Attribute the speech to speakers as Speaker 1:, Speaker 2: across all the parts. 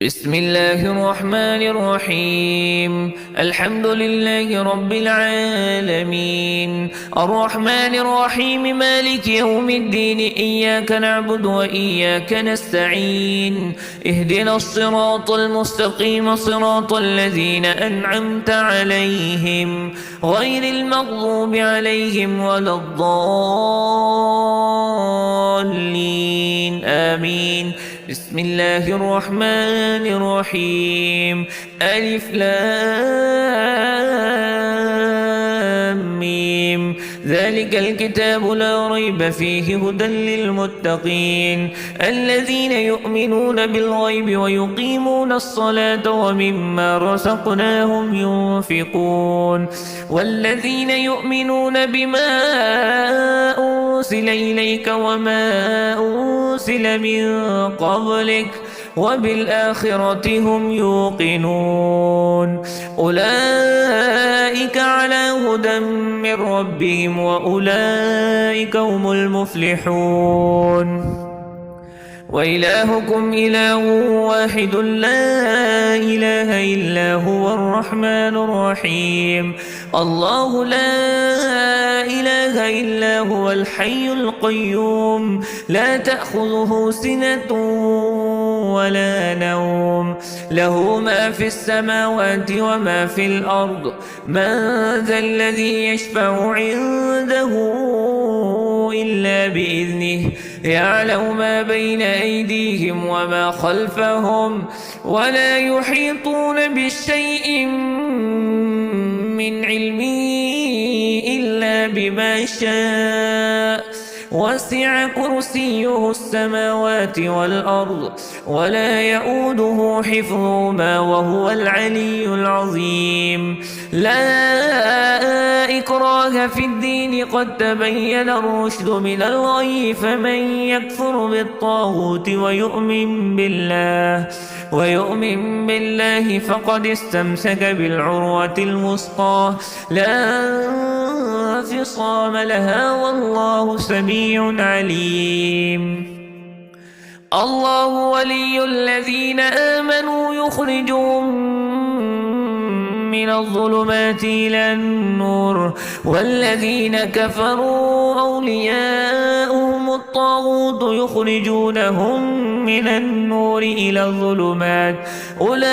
Speaker 1: بسم الله الرحمن الرحيم. الحمد لله رب العالمين، الرحمن الرحيم، مالك يوم الدين. إياك نعبد وإياك نستعين، اهدنا الصراط المستقيم، صراط الذين أنعمت عليهم غير المغضوب عليهم ولا الضالين، آمين. بسم الله الرحمن الرحيم. ألف لام ميم. ذلك الكتاب لا ريب فيه هدى للمتقين الذين يؤمنون بالغيب ويقيمون الصلاة ومما رزقناهم ينفقون والذين يؤمنون بما أنزل إليك وما أنزل من قبلك وبالآخرة هم يوقنون أولئك على هدى من ربهم وأولئك هم المفلحون. وإلهكم إله واحد لا إله إلا هو الرحمن الرحيم. الله لا إله إلا هو الحي القيوم، لا تأخذه سنة ولا نوم، له ما في السماوات وما في الأرض. من ذا الذي يشفع عنده إلا بإذنه، يعلم ما بين أيديهم وما خلفهم، ولا يحيطون بشيء من علمه إلا بما شاء. وسع كرسيه السماوات والأرض ولا يؤوده حفظهما وهو العلي العظيم. لا إكراه في الدين، قد تبين الرشد من الغي، فمن يكفر بالطاغوت ويؤمن بالله فقد استمسك بالعروة الوثقى لا انفصام لها، والله سميع عليم. الله ولي الذين آمنوا يخرجهم من الظلمات إلى النور، والذين كفروا أولياؤهم الطاغوت يخرجونهم من النور إلى الظلمات، أولئك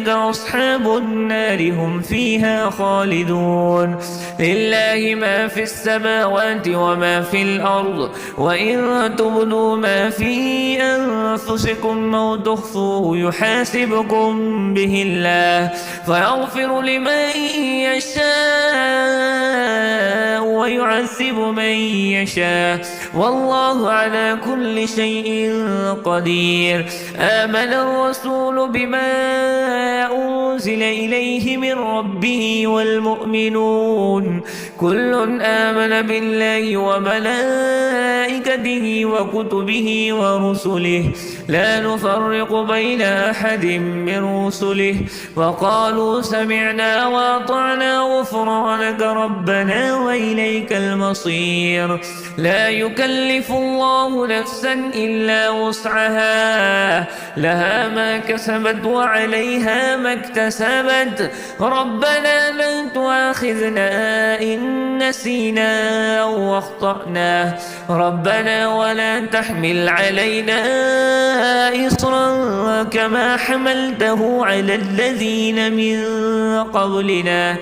Speaker 1: أصحاب النار هم فيها خالدون. لله ما في السماوات وما في الأرض، وإن تبدوا ما في أنفسكم أو تخفوه يحاسبكم به الله، فيغفر لمن يشاء ويعذب من يشاء، والله على كل شيء قدير. آمن الرسول بما أنزل إليه من ربه والمؤمنون كل آمن بالله وملائكته وكتبه ورسله لا نفرق بين أحد من رسله، وقالوا سمعنا وأطعنا غفرانك ربنا وإليك المصير. لا يكلف الله نفسا إلا وسعها، لها ما كسبت وعليها ما اكتسبت. ربنا لا تؤاخذنا إن نسينا أو أخطأنا، ربنا ولا تحمل علينا إصرا كما حملته على الذين من قبلنا،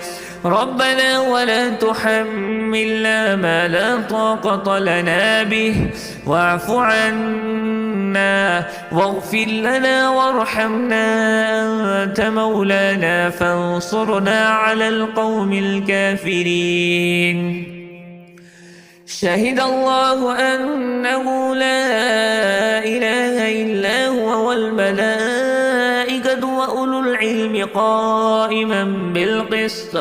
Speaker 1: ربنا ولا تحملنا ما لا طاقة لنا به، واعف عنا واغفر لنا وارحمنا، أنت مولانا فانصرنا على القوم الكافرين. شهد الله أنه لا إله إلا هو والملائكة وأولو العلم قائما بالقسط،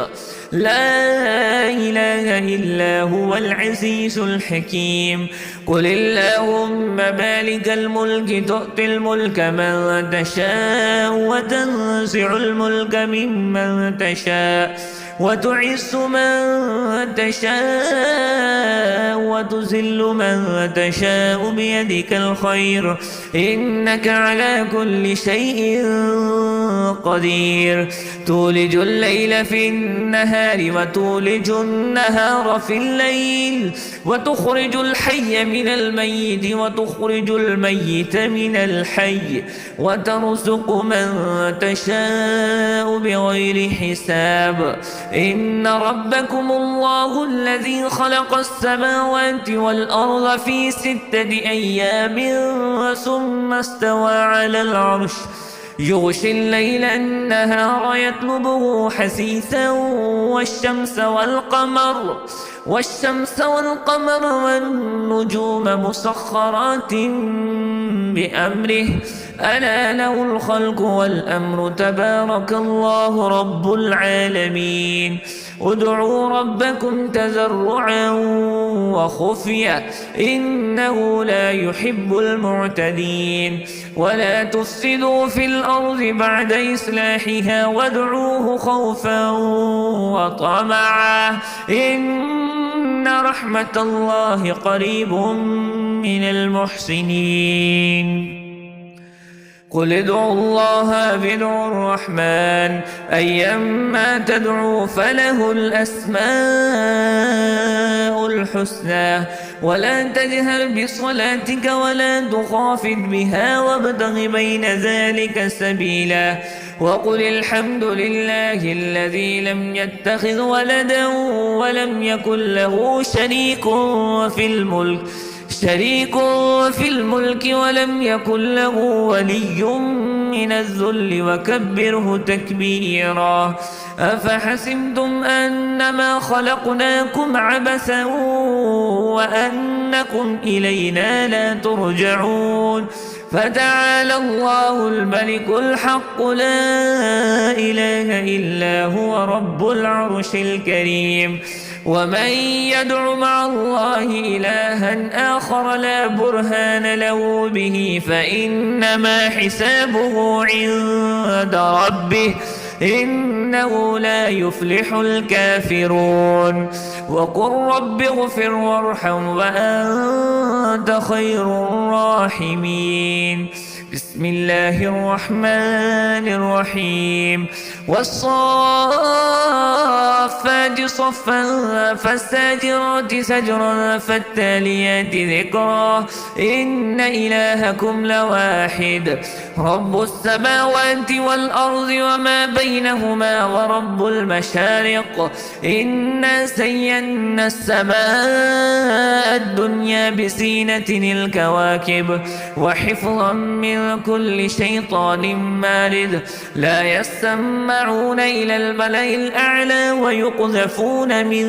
Speaker 1: لا إله إلا هو العزيز الحكيم. قل اللهم مالك الملك تؤتي الملك من تشاء وتنزع الملك ممن تشاء وتعز من تشاء وتذل من تشاء بيدك الخير إنك على كل شيء قدير تولج الليل في النهار وتولج النهار في الليل وتخرج الحي من الميت وتخرج الميت من الحي وترزق من تشاء بغير حساب إن ربكم الله الذي خلق السماوات والأرض في 6 أيام ثم استوى على العرش يغشي الليل النهار يطلبه حثيثا والشمس والقمر والنجوم مسخرات بأمره ألا له الخلق والأمر تبارك الله رب العالمين ادعوا ربكم تضرعا وخفية إنه لا يحب المعتدين ولا تفسدوا في الأرض بعد إصلاحها وادعوه خوفا وطمعا إن رحمة الله قريب من المحسنين قل ادعوا الله ادعوا الرحمن أيما تدعوا فله الأسماء الحسنى ولا تجهر بصلاتك ولا تخافت بها وابتغ بين ذلك سبيلا وقل الحمد لله الذي لم يتخذ ولدا ولم يكن له شريك في الملك ولم يكن له ولي من الذل وكبره تكبيرا أفحسبتم أنما خلقناكم عبثا وأنكم إلينا لا ترجعون فتعالى الله الملك الحق لا إله إلا هو رب العرش الكريم ومن يدع مع الله إلها آخر لا برهان له به فإنما حسابه عند ربه إنه لا يفلح الكافرون وقل رب اغفر وارحم وأنت خير الراحمين بسم الله الرحمن الرحيم والصافات صفا فالساجرات سجرا فالتاليات ذكرا إن إلهكم لواحد رب السماوات والأرض وما بينهما ورب المشارق إنا زينا السماء الدنيا بزينة الكواكب وحفظا من كل شيطان مارد لا يسمعون إلى الملأ الأعلى ويقذفون من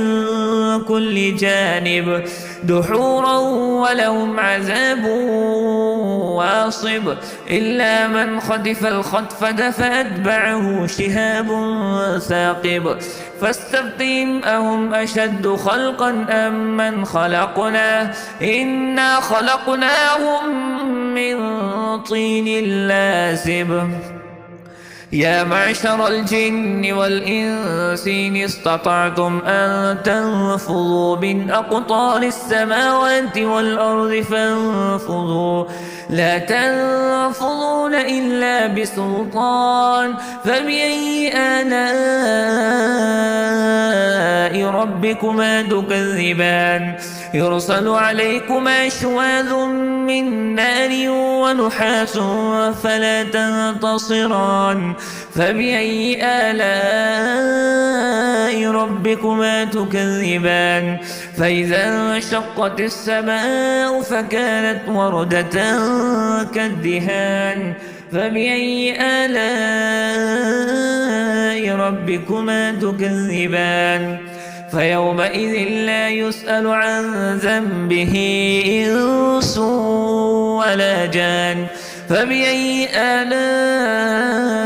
Speaker 1: كل جانب دحورا ولهم عذاب واصب إلا من خطف الخطفة فأتبعه شهاب ثاقب فاستفتهم أهم أشد خلقا أم من خلقنا إنا خلقناهم من طين لازب يا معشر الجن والإنس إن استطعتم أن تنفذوا من أقطار السماوات والأرض فانفذوا لا تنفذون إلا بسلطان فبأي آلاء ربكما تكذبان يرسل عليكما شواذ من نار ونحاس فلا تنتصران فبأي آلاء ربكما تكذبان فإذا انشقت السماء فكانت وردة كالدهان فبأي آلاء ربكما تكذبان فيومئذ لا يسأل عن ذنبه إنس ولا جان فبأي آلاء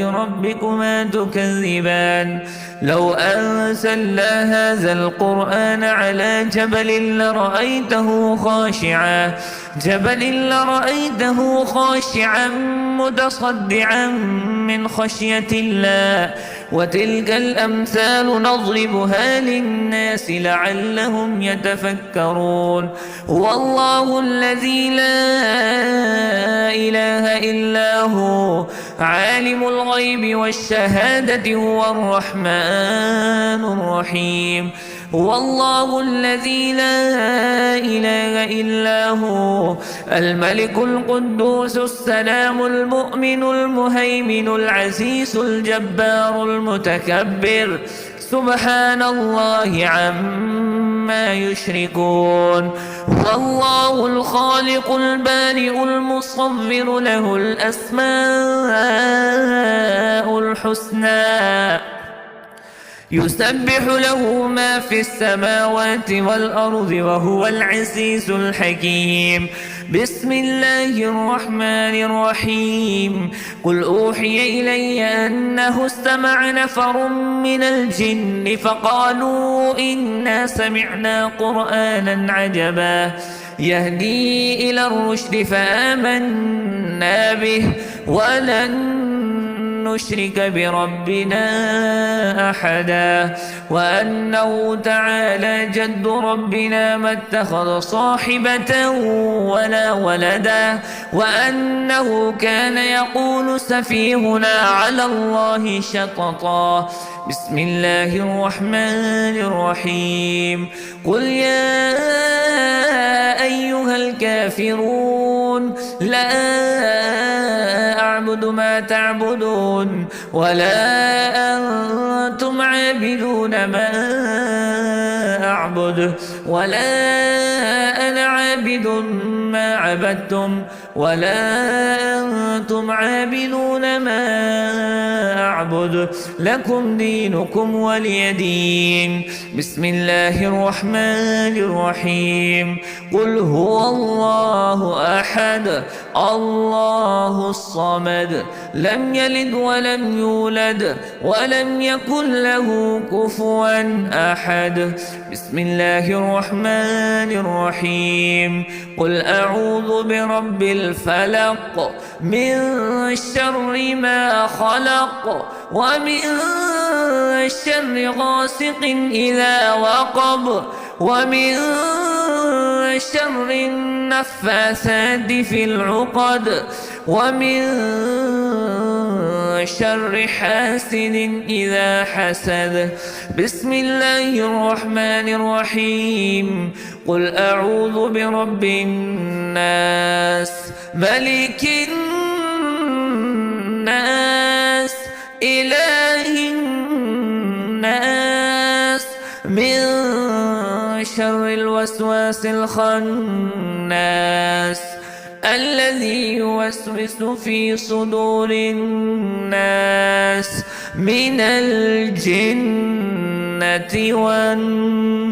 Speaker 1: ربكما تكذبان لو أنزلنا هذا القرآن على جبل لرأيته خاشعا متصدعا من خشية الله وتلك الأمثال نضربها للناس لعلهم يتفكرون هو الله الذي لا إله إلا هو عالم الغيب والشهادة هو الرحمن الرحيم هو الله الذي لا إله إلا هو الملك القدوس السلام المؤمن المهيمن العزيز الجبار المتكبر سبحان الله عما يشركون هو الله الخالق البارئ المصور له الأسماء الحسنى يسبح له ما في السماوات والأرض وهو العزيز الحكيم بسم الله الرحمن الرحيم قل أوحي إلي أنه استمع نفر من الجن فقالوا إنا سمعنا قرآنا عجبا يهدي إلى الرشد فآمنا به ولن نشرك بربنا أحدا وأنه تعالى جد ربنا ما اتخذ صاحبة ولا ولدا وأنه كان يقول سفيهنا على الله شططا بسم الله الرحمن الرحيم قل يا أيها الكافرون لا أعبد ما تعبدون ولا أنتم عابدون ما أعبد ولا أنا عابد ما عبدتم ولا أنتم عابدون ما أعبد لكم دينكم ولي دين بسم الله الرحمن الرحيم قل هو الله أحد الله الصمد لم يلد ولم يولد ولم يكن له كفوا أحد بسم الله الرحمن الرحيم قل أعوذ برب الفلق من شر ما خلق ومن شر غاسق إذا وقب ومن شر النفاثات في العقد ومن شر حاسد إذا حسد بسم الله الرحمن الرحيم قل أعوذ برب الناس ملك الناس إله الناس من شر الوسواس الخناس الذي يوسوس في صدور الناس من الجنة والناس